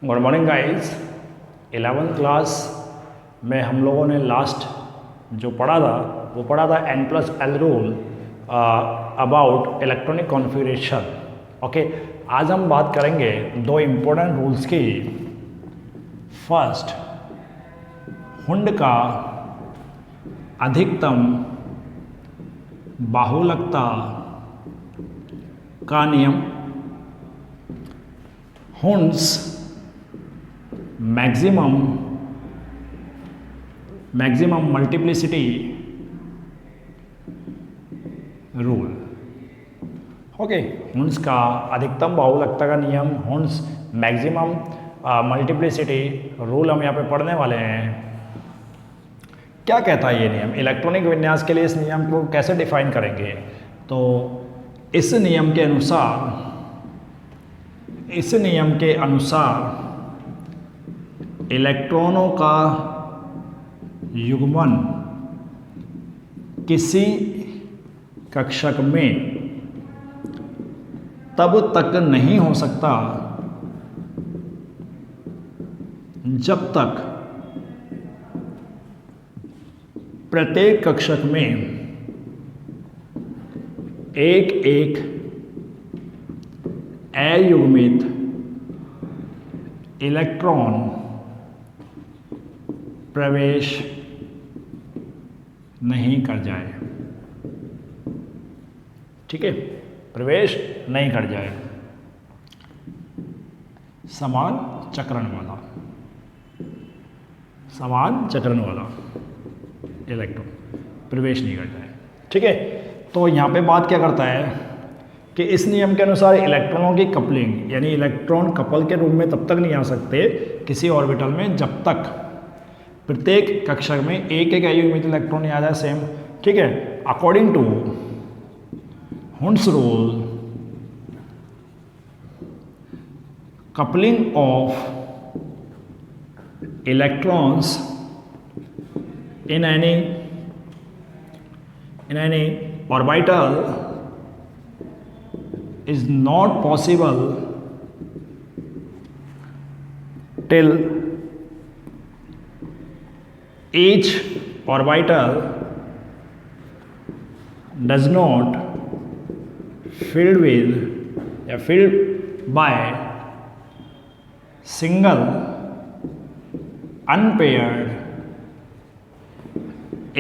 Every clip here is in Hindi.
Good morning guys. 11th class में हम लोगों ने लास्ट जो पढ़ा था वो पढ़ा था N+L rule about electronic configuration. Okay, आज हम बात करेंगे दो इम्पोर्टेंट रूल्स की। फर्स्ट, हुंड का अधिकतम बाहुलकता का नियम। Hund's maximum multiplicity rule. Okay, Hund's का अधिकतम बाहुलकता का नियम, हुंड्स मैक्सिमम मल्टीप्लिसिटी रूल हम यहाँ पे पढ़ने वाले हैं। क्या कहता है ये नियम? इलेक्ट्रॉनिक विन्यास के लिए इस नियम को कैसे डिफाइन करेंगे? तो इस नियम के अनुसार इलेक्ट्रॉनों का युग्मन किसी कक्षक में तब तक नहीं हो सकता जब तक प्रत्येक कक्षक में एक एक अयुग्मित इलेक्ट्रॉन प्रवेश नहीं कर जाए। ठीक है, प्रवेश नहीं कर जाए। समान चक्रण वाला इलेक्ट्रॉन प्रवेश नहीं कर जाए। ठीक है, तो यहाँ पे बात क्या करता है कि इस नियम के अनुसार इलेक्ट्रॉनों की कपलिंग, यानी इलेक्ट्रॉन कपल के रूप में तब तक नहीं आ सकते किसी ऑर्बिटल में जब तक प्रत्येक कक्षक में एक एक अयुग्मित इलेक्ट्रॉन आ जाए सेम। ठीक है, according to Hund's rule, coupling of electrons in any orbital is not possible till each orbital does not filled by single unpaired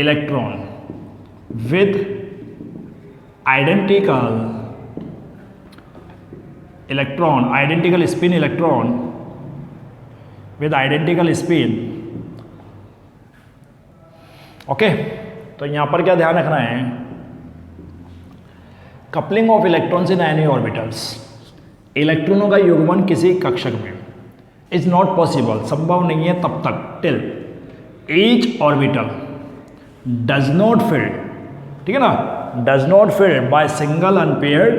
electron with identical spin electron with identical spin। Okay, तो यहां पर क्या ध्यान रखना है? Coupling of electrons in any orbitals, इलेक्ट्रॉनों का युग्मन किसी कक्षक में इज नॉट पॉसिबल, संभव नहीं है तब तक, till each orbital does not filled, ठीक है ना, does not filled by single unpaired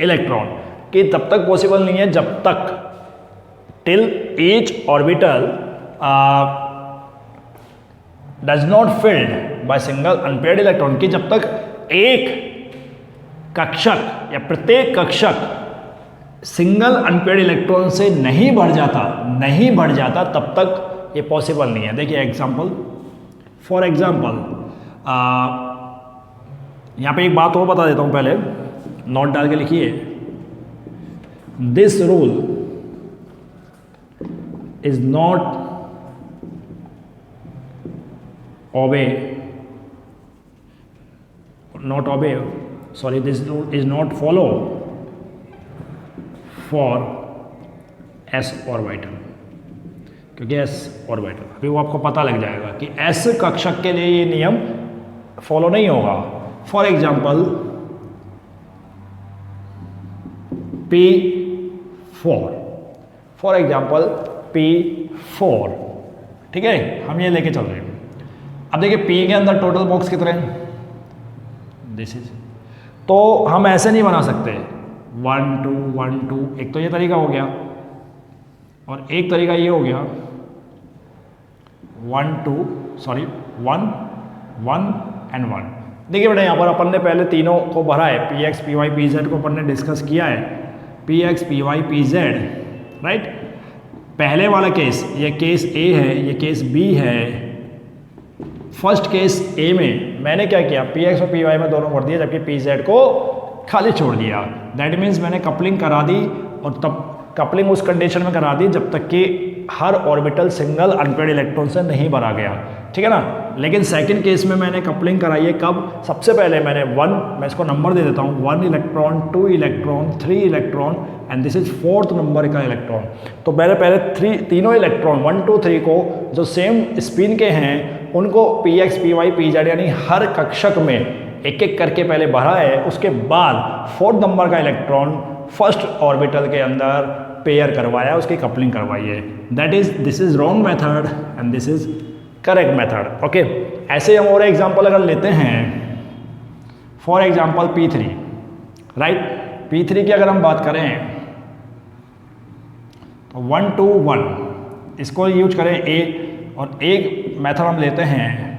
electron, कि तब तक पॉसिबल नहीं है जब तक till each orbital does not filled by single unpaired electron, कि जब तक एक कक्षक या प्रत्येक कक्षक सिंगल अनपेयर्ड इलेक्ट्रॉन से नहीं भर जाता तब तक ये पॉसिबल नहीं है। देखिए एग्जाम्पल, फॉर एग्जाम्पल यहाँ पे एक बात और बता देता हूँ, पहले नोट डाल के लिखिए। This rule is not obey, this rule is not follow for s orbital, क्योंकि s ऑर्बिटल, अभी वो आपको पता लग जाएगा कि s कक्षक के लिए ये नियम फॉलो नहीं होगा। फॉर एग्जाम्पल P4, ठीक है, हम ये लेके चल रहे हैं। अब देखिए P के अंदर टोटल बॉक्स कितने हैं? दिस इज, तो हम ऐसे नहीं बना सकते 1 2 1 2, एक तो ये तरीका हो गया और एक तरीका ये हो गया 1 1 1 एंड 1। देखिए बेटा, यहाँ पर अपन ने पहले तीनों को भरा है, P X P Y P Z को अपन ने डिस्कस किया है, P X P Y P Z, right. पहले वाला केस, ये केस ए है, ये केस बी है। फर्स्ट केस ए में मैंने क्या किया, पी एक्स और पी वाई में दोनों भर दिया, जबकि पी जेड को खाली छोड़ दिया। दैट मीन्स मैंने कपलिंग करा दी, और तब कपलिंग उस कंडीशन में करा दी जब तक कि हर ऑर्बिटल सिंगल अनपेयर्ड इलेक्ट्रॉन से नहीं भरा गया, ठीक है ना। लेकिन सेकंड केस में मैंने कपलिंग कराई है कब, सबसे पहले मैंने मैं इसको नंबर दे देता हूँ, 1 electron, 2 electron, 3 electron and this is 4th number का इलेक्ट्रॉन। तो मैंने पहले तीनों इलेक्ट्रॉन 1 2 3 को जो सेम स्पिन के हैं उनको P X P Y P Z यानी हर कक्षक में एक एक करके पहले भरा है। उसके बाद 4th नंबर का इलेक्ट्रॉन फर्स्ट ऑर्बिटल के अंदर पेयर करवाया, उसकी कपलिंग करवाई है। That is, this is wrong method and this is correct method. Okay, ऐसे हम और एग्जांपल अगर लेते हैं, for example P3, right. P3 की अगर हम बात करें तो 1 2 1 इसको यूज करें ए, और एक मेथड हम लेते हैं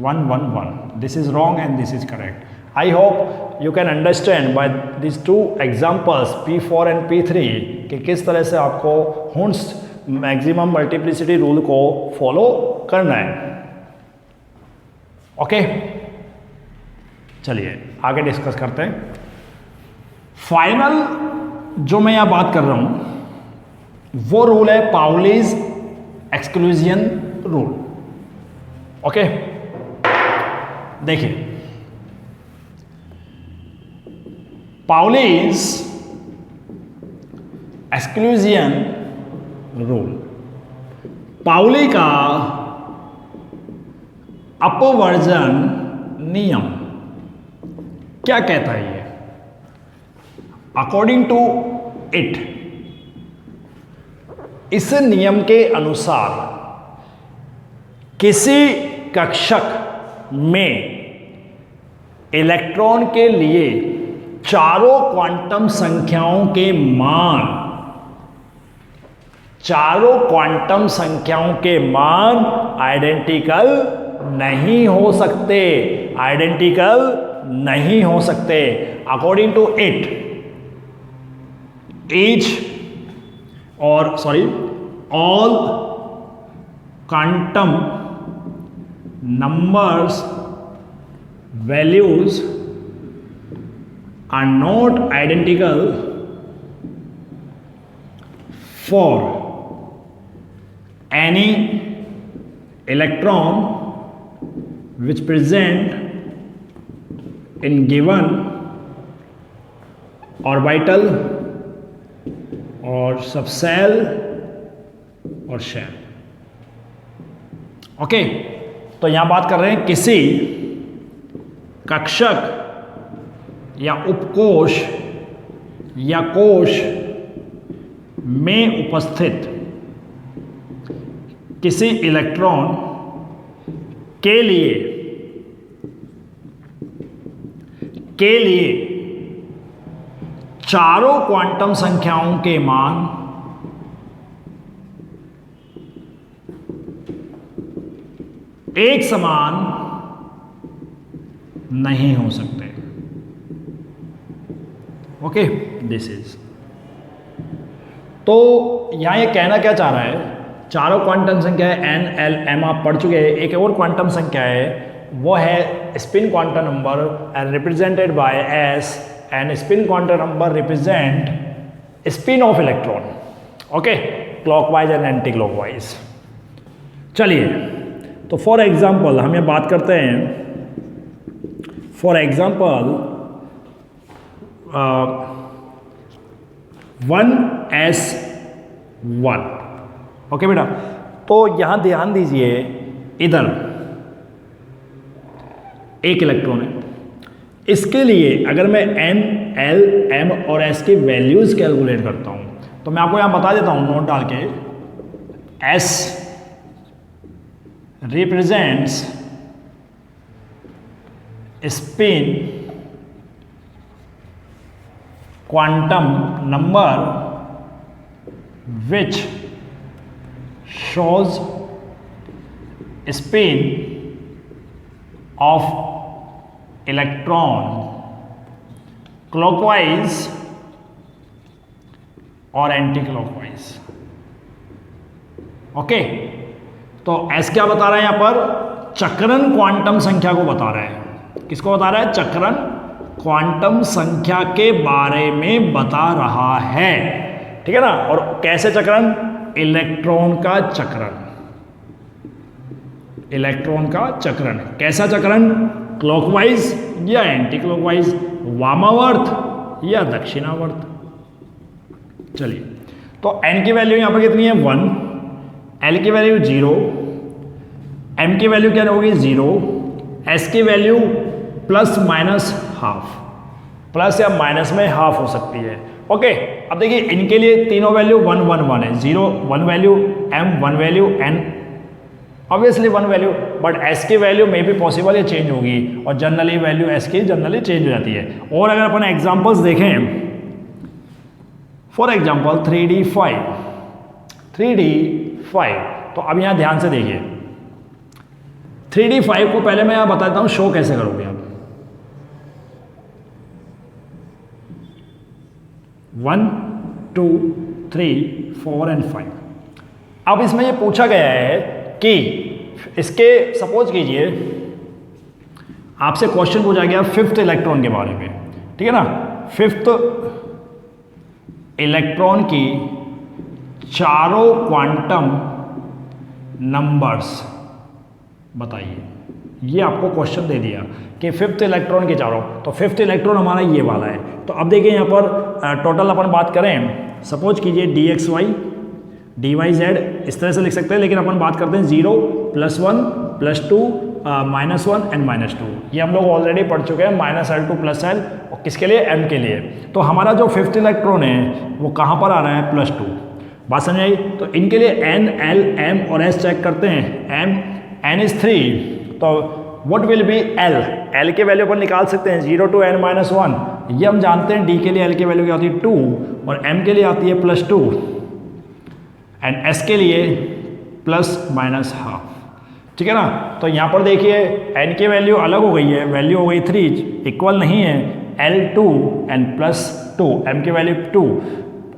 1 1 1। This is wrong and this is correct. I hope you can understand by these two examples P4 and P3 कि किस तरह से आपको हुंस मैक्सिमम मल्टीप्लिसिटी रूल को फॉलो करना है। ओके, चलिए आगे डिस्कस करते हैं। फाइनल जो मैं यहाँ बात कर रहा हूँ वो रूल है पाउलीज एक्सक्लूजन रूल। ओके, देखिए पाउलीज एक्सक्लूजन रूल, पाउली का अपवर्जन नियम क्या कहता है ये? अकॉर्डिंग टू इट, इस नियम के अनुसार किसी कक्षक में इलेक्ट्रॉन के लिए चारों क्वांटम संख्याओं के मान, चारों क्वांटम संख्याओं के मान आइडेंटिकल नहीं हो सकते, आइडेंटिकल नहीं हो सकते। अकॉर्डिंग टू इट, ईच और all quantum numbers values are not identical for any electron which present in given orbital or subshell और शेल। ओके, तो यहां बात कर रहे हैं किसी कक्षक या उपकोश या कोश में उपस्थित किसी इलेक्ट्रॉन के लिए चारों क्वांटम संख्याओं के मान एक समान नहीं हो सकते। ओके, दिस इज, तो यहां ये कहना क्या चाह रहा है, चारों क्वांटम संख्या है एन एल एम आप पढ़ चुके हैं। एक और क्वांटम संख्या है वो है spin quantum number and represented by S, and spin quantum number represent spin off electron. Okay, clockwise and anti clockwise. चलिए, तो फॉर एग्जाम्पल हम ये बात करते हैं, फॉर एग्जाम्पल 1s1। ओके बेटा, तो यहां ध्यान दीजिए, इधर एक इलेक्ट्रॉन है, इसके लिए अगर मैं n, l, m और s की वैल्यूज कैलकुलेट करता हूं तो मैं आपको यहां बता देता हूं नोट डाल के, s represents spin quantum number which shows spin of electron clockwise और एंटी क्लॉकवाइज। ओके, तो एस क्या बता रहा है यहां पर? चक्रण क्वांटम संख्या को बता रहा है। किसको बता रहा है? चक्रण क्वांटम संख्या के बारे में बता रहा है, ठीक है ना। और कैसे चक्रण? इलेक्ट्रॉन का चक्रण, इलेक्ट्रॉन का चक्रण। कैसा चक्रण? क्लॉकवाइज या एंटी क्लॉकवाइज, वामावर्त या दक्षिणावर्त। चलिए, तो n की वैल्यू यहां पर कितनी है? 1, l की वैल्यू 0, m की वैल्यू क्या होगी? 0, s की value plus minus half, plus या माइनस में हाफ हो सकती है। ओके, अब देखिए इनके लिए तीनों वैल्यू 1 1 1 है। 0 1 value, m 1 value, n obviously 1 value, but s की वैल्यू में भी पॉसिबल ये चेंज होगी, और जनरली वैल्यू s की जनरली चेंज हो जाती है। और अगर अपन एग्जांपल्स देखें, फॉर एग्जांपल 3D5, 3D5, तो अब यहां ध्यान से देखिए 3D5 को पहले मैं यहां बताता हूं शो कैसे करोगे आप। 1 2 3 4 एंड 5। अब इसमें ये पूछा गया है कि इसके सपोज कीजिए आपसे क्वेश्चन पूछा गया 5th इलेक्ट्रॉन के बारे में, ठीक है ना। 5th इलेक्ट्रॉन की चारों क्वांटम नंबर्स बताइए। ये आपको क्वेश्चन दे दिया कि 5th इलेक्ट्रॉन के चारों, तो 5th इलेक्ट्रॉन हमारा ये वाला है। तो अब देखिए यहाँ पर टोटल अपन बात करें, सपोज कीजिए dxy dyz इस तरह से लिख सकते हैं, लेकिन अपन बात करते हैं 0 +1 +2 -1 एंड -2। ये हम लोग ऑलरेडी पढ़ चुके हैं, -L2 +L, और किसके लिए? m के लिए। तो हमारा जो 5th इलेक्ट्रॉन है वो कहाँ पर आ रहा है? +2। बात समझ आई? तो इनके लिए n, l, m और s चेक करते हैं। n is 3, तो what will be l? l की वैल्यू अपन निकाल सकते हैं 0 to n - 1। ये हम जानते हैं d के लिए l की वैल्यू क्या होती है? 2, और m के लिए आती है +2, एंड s के लिए ±½ ठीक है ना। तो यहाँ पर देखिए n की वैल्यू अलग हो गई है, वैल्यू हो गई 3, इक्वल नहीं है L2 n +2, m की वैल्यू 2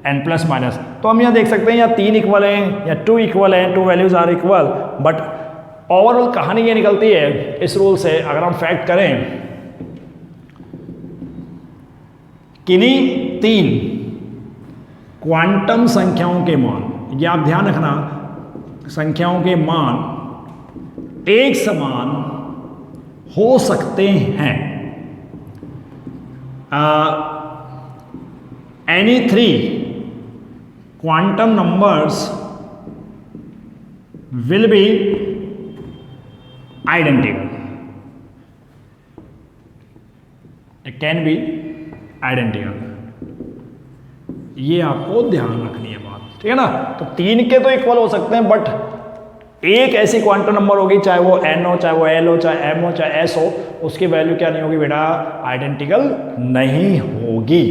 n ±। तो हम यहाँ देख सकते हैं या 3 इक्वल हैं या 2 इक्वल हैं, 2 values are equal. But overall कहानी ये निकलती है इस रूल से, अगर हम फैक्ट करें, किन्हीं 3 क्वांटम संख्याओं के मान, ये आप ध्यान रखना, संख्याओं के मान एक समान हो सकते हैं। Any 3 quantum numbers will be identical. It can be identical. ये आपको ध्यान रखनी है बात, ठीक है ना। तो 3 के तो इक्वल हो सकते हैं, बट एक ऐसी क्वांटम नंबर होगी, चाहे वो n हो, चाहे वो l हो, चाहे m हो, चाहे s हो, उसकी वैल्यू क्या नहीं होगी बेटा? आइडेंटिकल नहीं होगी।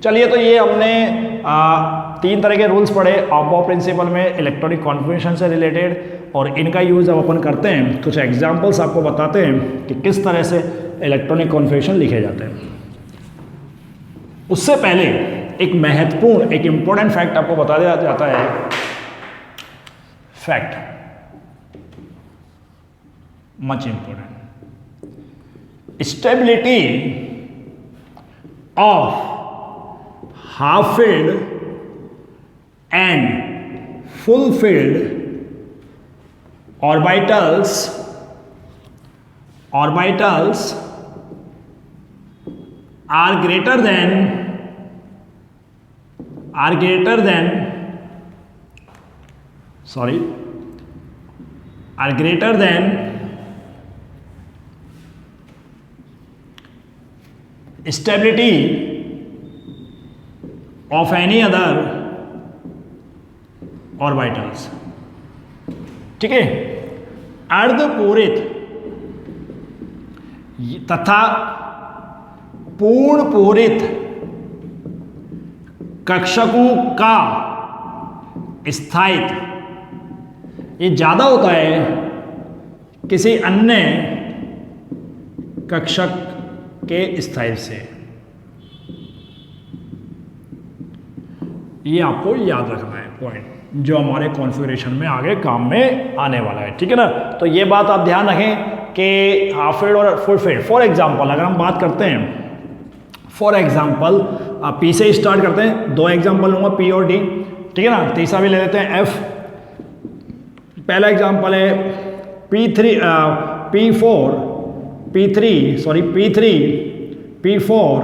चलिए, तो ये हमने 3 तरह के रूल्स पढ़े ऑफ प्रिंसिपल में इलेक्ट्रॉनिक कॉन्फिगरेशन से रिलेटेड, और इनका यूज़ अब अपन करते हैं। कुछ एग्जांपल्स आपको बताते हैं कि किस तरह से इलेक्ट्रॉनिक कॉन्फिगरेशन लिखे जाते हैं। उससे पहले एक महत्वपूर्ण, एक इंपॉर्टेंट फैक्ट आपको बता दिया जाता है। Fact much important, stability of half-filled and full-filled orbitals are greater than stability of any other orbitals, ठीक है। अर्धपूरित तथा पूर्ण पूरित कक्षकों का स्थायित्व ये ज्यादा होता है किसी अन्य कक्षक के स्थायित्व से। ये आपको याद रखना है पॉइंट, जो हमारे कॉन्फ़िगरेशन में आगे काम में आने वाला है, ठीक है ना। तो ये बात आप ध्यान रखें कि हाफ फील्ड और फुल फील्ड। फॉर एग्जांपल अगर हम बात करते हैं, फॉर एग्जांपल पी से स्टार्ट करते हैं, 2 एग्जांपल लूँगा पी और डी, ठीक है ना। तीसरा भी ले लेते हैं एफ। पहला एग्जांपल है P3 P4 P4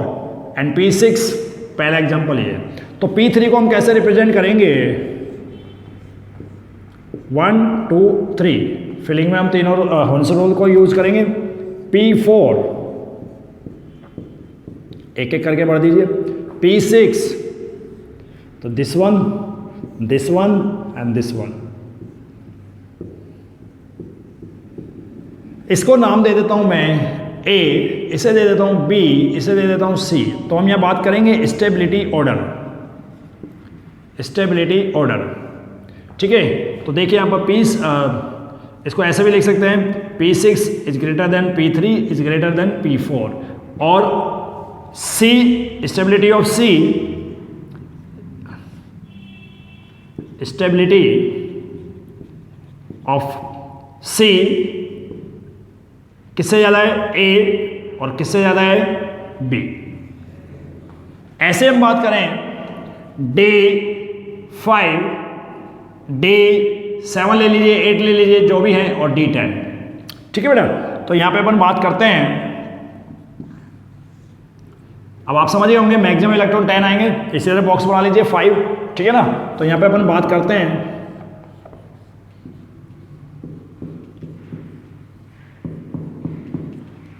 and P6, पहला एग्जांपल ये। तो P3 को हम कैसे रिप्रेजेंट करेंगे, 1 2 3, फिलिंग में हम तीनों हॉन्स रूल को यूज करेंगे। P4 एक एक करके बढ़ दीजिए। P6 तो this one and this one. इसको नाम दे देता हूं मैं A, इसे दे देता हूं B, इसे दे देता हूं C। तो हम यहां बात करेंगे स्टेबिलिटी ऑर्डर, ठीक है। तो देखिए यहां पर इसको ऐसे भी लिख सकते हैं, P6 is greater than P3 is greater than P4, और C, stability of C, stability of C किससे ज़्यादा है, A, और किससे ज़्यादा है, B। ऐसे हम बात करें D5, D7 ले लीजिए, 8 ले लीजिए, जो भी है, और D10, ठीक है बेटा। तो यहां पे अपन बात करते हैं, अब आप समझ गए होंगे मैक्सिमम इलेक्ट्रॉन 10 आएंगे, इसी तरह बॉक्स बना लीजिए 5, ठीक है ना। तो यहां पे अपन बात करते हैं,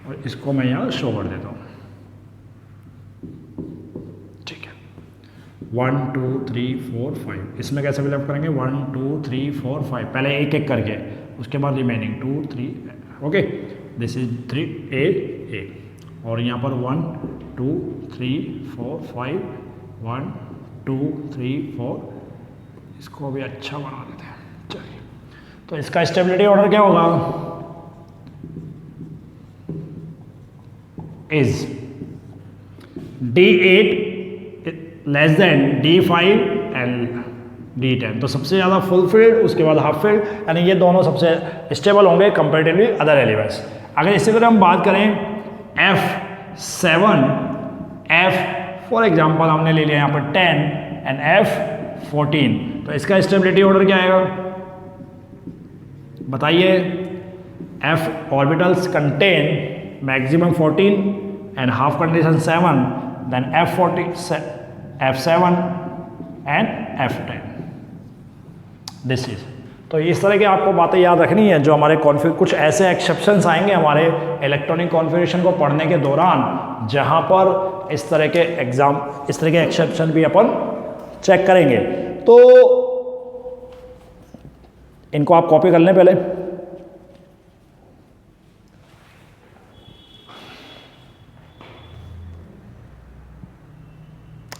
और इसको मैं यहां शो कर देता हूं, ठीक है। 1 2 3 4 5, इसमें कैसे फिलअप करेंगे, 1 2 3 4 5, पहले एक एक करके, उसके बाद remaining 2 3, okay. This is 3 A, और यहाँ पर 1 2 3 4 5, 1 2 3 4, इसको भी अच्छा बना देते हैं, चलिए। तो इसका स्टेबिलिटी ऑर्डर क्या होगा, is D8 less than D5 and D10। तो सबसे ज़्यादा फुल फील्ड, उसके बाद हाफ फील्ड, यानी ये दोनों सबसे स्टेबल होंगे कंपेरेटिवली अदर एलिमेंट्स। अगर इसी तरह हम बात करें F7, F फॉर एग्जांपल हमने ले लिया यहाँ पर 10 एंड F14, तो इसका स्टेबिलिटी ऑर्डर क्या आएगा, बताइए। F orbitals contain maximum 14 and half condition 7, then F7 and F10, this is. तो इस तरह की आपको बातें याद रखनी है, जो हमारे कुछ ऐसे एक्सेप्शंस आएंगे हमारे इलेक्ट्रॉनिक कॉन्फ़िगरेशन को पढ़ने के दौरान, जहां पर इस तरह के एक्सेप्शन भी अपन चेक करेंगे। तो इनको आप कॉपी कर लें पहले।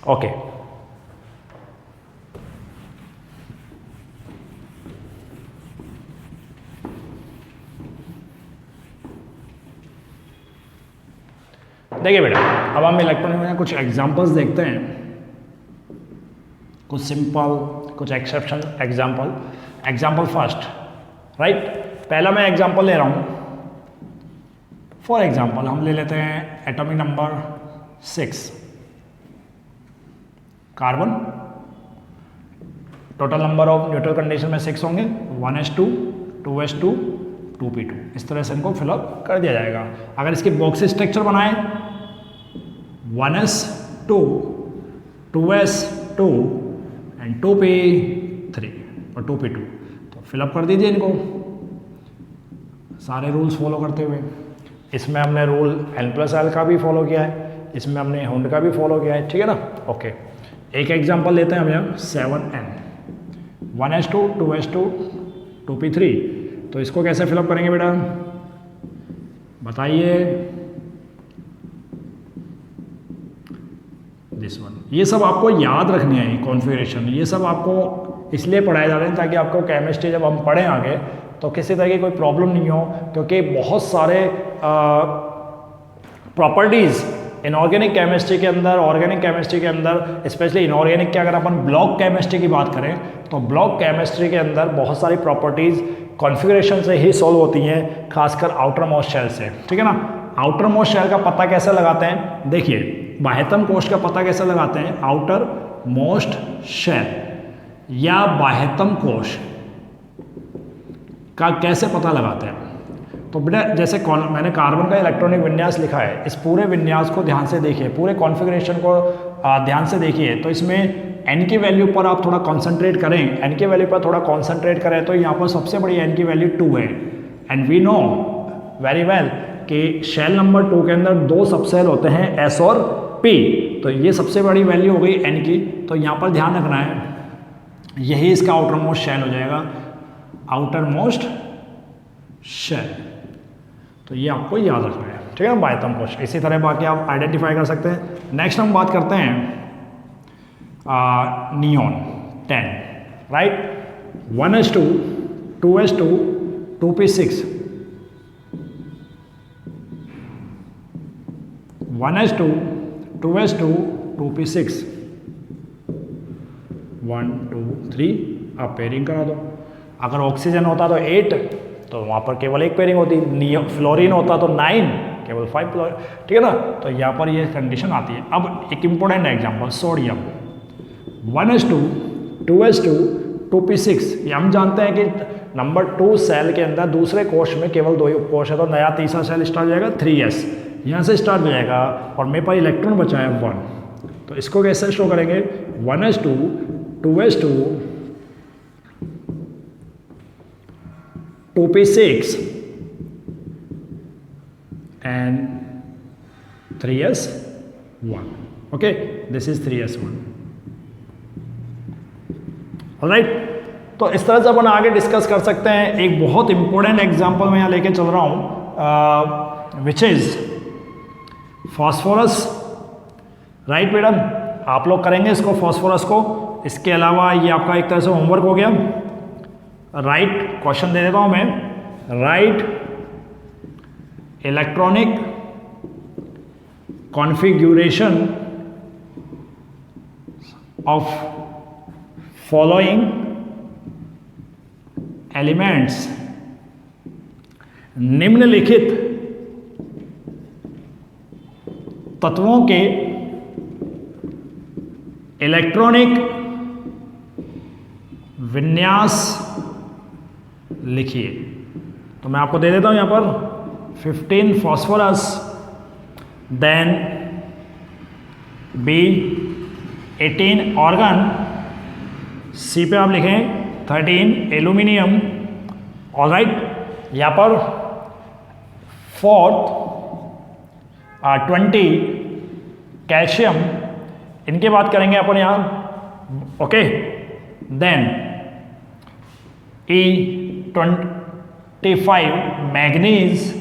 ओके, देखिए बेटा, अब हम इलेक्ट्रॉनिक में कुछ एग्जांपल्स देखते हैं, कुछ सिंपल, कुछ एक्सेप्शन एग्जांपल फर्स्ट, राइट। पहला मैं एग्जांपल ले रहा हूं, फॉर एग्जांपल हम ले लेते हैं atomic number 6, carbon. Total number of neutral condition में 6 होंगे, 1s2 2s2 2p2, इस तरह से इनको फिलअप कर दिया जाएगा। अगर इसके बॉक्स स्ट्रक्चर बनाएं 1s2 2s2 एंड 2p3 और 2p2, तो फिलअप कर दीजिए इनको सारे रूल्स फॉलो करते हुए। इसमें हमने रूल n+l का भी फॉलो किया है, इसमें हमने हुंड का भी फॉलो किया है, ठीक है ना। ओके, एक एग्जांपल लेते हैं हम यहाँ 7n, 1s2 2s2 2p3, तो इसको कैसे फिलअप करेंगे बेटा, बताइए। दिस वन, ये सब आपको याद रखनी है कॉन्फ़िगरेशन, ये सब आपको इसलिए पढ़ाए जा रहे हैं ताकि आपको केमिस्ट्री जब हम पढ़ें आगे तो किसी तरह की कोई प्रॉब्लम नहीं हो, क्योंकि बहुत सारे प्रॉपर्टीज़ इनऑर्गेनिक केमिस्ट्री के अंदर, ऑर्गेनिक केमिस्ट्री के अंदर, स्पेशली इनऑर्गेनिक के अगर अपन ब्लॉक केमिस्ट्री की बात करें तो ब्लॉक केमिस्ट्री के अंदर बहुत सारी प्रॉपर्टीज़ कॉन्फ़िगरेशन से ही सॉल्व होती हैं, खासकर आउटर मोस्ट शेल से, ठीक है ना। आउटर मोस्ट शेल का पता कैसे लगाते हैं, देखिए बाह्यतम कोश का पता कैसे लगाते हैं, आउटर मोस्ट शेल या बाह्यतम कोश का कैसे पता लगाते हैं। तो बेटा जैसे मैंने कार्बन का इलेक्ट्रॉनिक विन्यास लिखा है, इस पूरे विन्यास को ध्यान से देखिए, पूरे कॉन्फ़िगरेशन को ध्यान से देखिए, तो इसमें n की वैल्यू पर आप थोड़ा कॉन्सेंट्रेट करें, n की वैल्यू पर थोड़ा कॉन्सेंट्रेट करें तो यहाँ पर सबसे बड़ी n की वैल्यू 2 है। And we know very well कि शेल नंबर 2 के अंदर 2 सबसेल होते हैं S और P, तो ये सबसे बड़ी वैल्यू हो गई n की। तो यहाँ पर ध्यान रखना है, यही इसका आउटर मोस्ट शेल हो जाएगा, आउटर मोस्ट शेल। तो ये आपको याद रखना है, ठीक है ना, बाह्यतम कोश। इसी तरह बाकी आप आइडेंटिफाई कर सकते हैं। नेक्स्ट हम बात करते हैं neon 10, right, 1s2 2s2 2p6, 1s2 2s2 2p6, 1 2 3, आप पेयरिंग करा दो। अगर ऑक्सीजन होता तो 8, तो वहाँ पर केवल एक पेयरिंग होती, फ्लोरीन होता तो 9, केवल 5 फ्लोरीन, ठीक है ना। तो यहाँ पर ये कंडीशन आती है। अब एक important example, sodium 1s2 2s2 2p6, ये हम जानते हैं कि नंबर 2 सेल के अंदर दूसरे कोश में केवल 2 ही उपकोश है, तो नया तीसरा सेल स्टार्ट हो जाएगा 3s, यहाँ से स्टार्ट हो जाएगा और मेरे पास इलेक्ट्रॉन बचा है 1, तो इसको कैसे शो करेंगे, 1s2 2s2 2p6 and 3s1, okay, this is 3s1, alright. तो इस तरह से अपन आगे डिस्कस कर सकते हैं। एक बहुत इंपॉर्टेंट एग्जांपल मैं यहाँ लेके चल रहा हूँ, which is phosphorus, right madam, आप लोग करेंगे इसको फॉस्फोरस को। इसके अलावा ये आपका एक तरह से होमवर्क हो गया, राइट, क्वेश्चन दे देता हूं मैं, right electronic configuration of following elements, निम्नलिखित तत्वों के इलेक्ट्रॉनिक विन्यास लिखिए। तो मैं आपको दे देता हूं यहां पर 15 फॉस्फोरस, देन बी 18 ऑर्गन, सी पे आप लिखें 13 एल्यूमिनियम, ऑलराइट। यहां पर 20 कैल्शियम, इनकी बात करेंगे अपन यहां, okay. Then E25 manganese,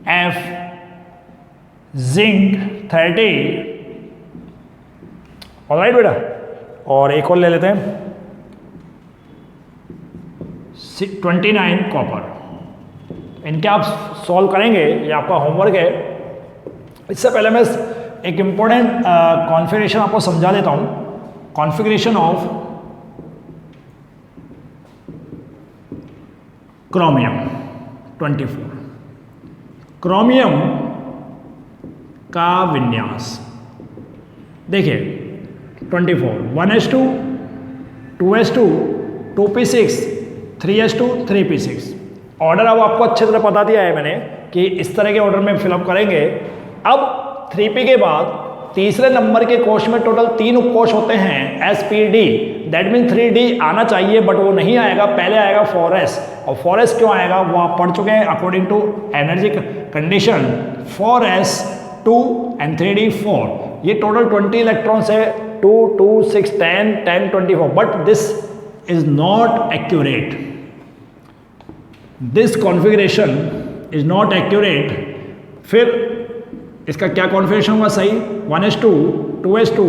F zinc 30, alright बेटा। और एक और ले लेते हैं 29 कॉपर। इनके आप सॉल्व करेंगे, ये आपका होमवर्क है। इससे पहले मैं एक इंपॉर्टेंट कॉन्फ़िगरेशन आपको समझा देता हूं, कॉन्फ़िगरेशन ऑफ क्रोमियम 24, क्रोमियम का विन्यास देखिए 24, 1s2 2s2 2p6 3s2 3p6। Order अब आपको अच्छी तरह बता दिया है मैंने कि इस तरह के ऑर्डर में फिलअप करेंगे। अब 3p के बाद तीसरे नंबर के कोश में टोटल 3 उपकोश होते हैं SPD, दैट मीन 3D आना चाहिए बट वो नहीं आएगा, पहले आएगा 4s। और 4s क्यों आएगा वो आप पढ़ चुके हैं, according to energy condition 4s 2 and 3d 4। ये टोटल 20 इलेक्ट्रॉन्स है, 2 2 6 10 10 24, but this is not accurate, this configuration is not accurate. फिर इसका क्या कॉन्फ़िगरेशन होगा सही, 1s2 2s2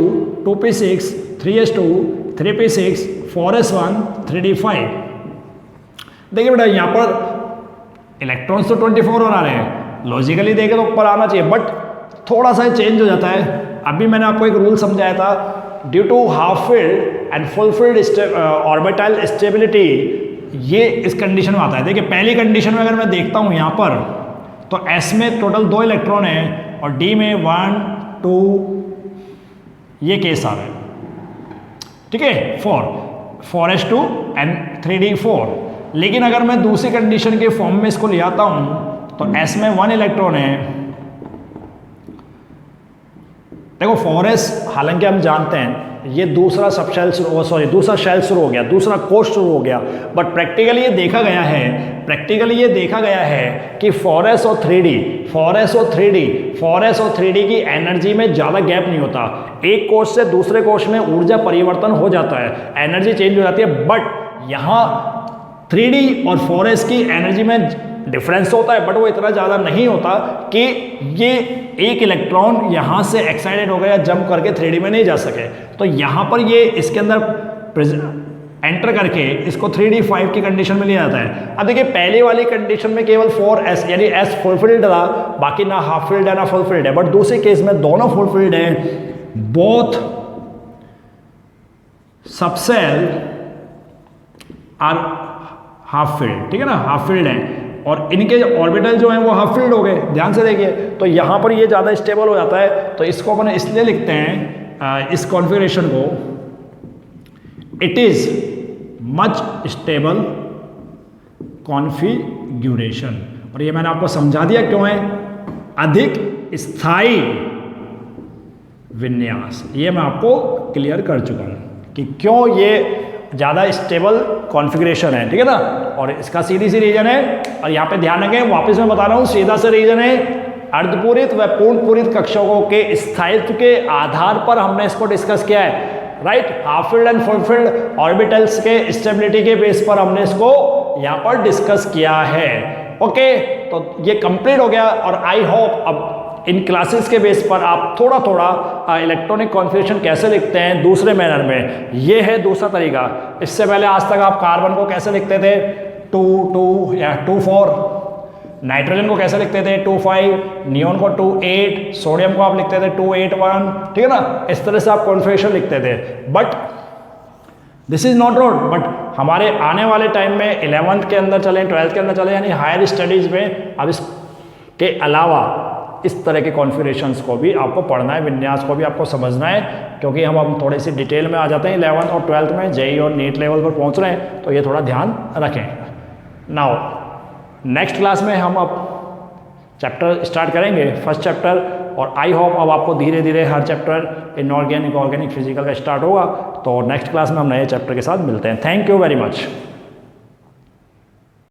2p6 3s2 3p6 4s1 3d5। देखिए बेटा यहाँ पर इलेक्ट्रॉन्स तो 24 और आ रहे हैं, लॉजिकली देखे तो ऊपर आना चाहिए, बट थोड़ा सा चेंज हो जाता है। अभी मैंने आपको एक रूल समझाया था, due to half filled and full filled orbital stability, ये इस कंडीशन में आता है। देखिए पहली कंडीशन में अगर मैं देखता हूँ यहाँ पर, तो एस में टोटल 2 इलेक्ट्रॉन है और डी में 1 2 ये केस आ रहा है, ठीक है, 4s2 एंड 3d4। लेकिन अगर मैं दूसरी कंडीशन के फॉर्म में इसको ले आता हूं तो s में 1 इलेक्ट्रॉन है। देखो 4s हालांकि हम जानते हैं ये दूसरा सब शेल दूसरा शेल शुरू हो गया, दूसरा कोष शुरू हो गया, बट प्रैक्टिकली ये देखा गया है कि 4s और 3d की एनर्जी में ज़्यादा गैप नहीं होता। एक कोष से दूसरे कोष में ऊर्जा परिवर्तन हो जाता है, एनर्जी चेंज हो जाती है, बट यहाँ 3d और 4s की एनर्जी में डिफरेंस होता है, बट वो इतना ज़्यादा नहीं होता कि ये एक इलेक्ट्रॉन यहाँ से एक्साइटेड हो गया, जंप करके 3d में नहीं जा सके। तो यहाँ पर ये इसके अंदर एंटर करके इसको 3d5 की कंडीशन में लिया जाता है। अब देखिए पहले वाली कंडीशन में केवल 4s यानी s फुलफिल्ड था, बाकी ना हाफ फिल्ड है ना फुल फिल्ड है, बट दूसरे केस में दोनों फुलफिल्ड है। Both subshell are half filled, ठीक है ना, हाफ फील्ड है, और इनके ऑर्बिटल जो हैं वो हाफ फील्ड हो गए। ध्यान से देखिए, तो यहाँ पर ये ज़्यादा स्टेबल हो जाता है, तो इसको अपन इसलिए लिखते हैं इस कॉन्फ़िगरेशन को, it is much stable configuration. और ये मैंने आपको समझा दिया क्यों है, अधिक स्थायी विन्यास, ये मैं आपको क्लियर कर चुका हूँ कि क्यों ये ज़्यादा स्टेबल कॉन्फ़िगरेशन है, ठीक है ना। और इसका सीधी सी रीजन है, और यहाँ पे ध्यान रखें, वापस मैं बता रहा हूँ, सीधा सा रीजन है अर्धपूरित व पूर्णपूरित कक्षकों के स्थायित्व के आधार पर हमने इसको डिस्कस किया है, right. Half field and full field orbitals के स्टेबिलिटी के बेस पर हमने इसको यहाँ पर डिस्कस किया है। ओके, तो ये कंप्लीट हो गया, और आई होप अब इन क्लासेस के बेस पर आप थोड़ा थोड़ा इलेक्ट्रॉनिक कॉन्फ़िगरेशन कैसे लिखते हैं दूसरे मैनर में, ये है दूसरा तरीका। इससे पहले आज तक आप कार्बन को कैसे लिखते थे 2 या 2 नाइट्रोजन को कैसे लिखते थे 2 नियोन को 2 सोडियम को आप लिखते थे 2 ठीक है ना, इस तरह से आप कॉन्फ़िगरेशन लिखते थे। But this is not road, but हमारे आने वाले टाइम में 11th के अंदर चलें, 12th के अंदर चलें, यानी हायर स्टडीज़ में अब इसके अलावा इस तरह के कॉन्फ़िगरेशंस को भी आपको पढ़ना है, विन्यास को भी आपको समझना है, क्योंकि हम थोड़े से डिटेल में आ जाते हैं 11th और 12th में, जेईई और नीट लेवल पर पहुंच रहे हैं, तो ये थोड़ा ध्यान रखें। नाउ नेक्स्ट क्लास में हम अब चैप्टर स्टार्ट करेंगे, फर्स्ट चैप्टर, और आई होप अब आपको धीरे धीरे हर चैप्टर इनऑर्गेनिक, ऑर्गेनिक, फिजिकल का स्टार्ट होगा। तो नेक्स्ट क्लास में हम नए चैप्टर के साथ मिलते हैं। Thank you very much.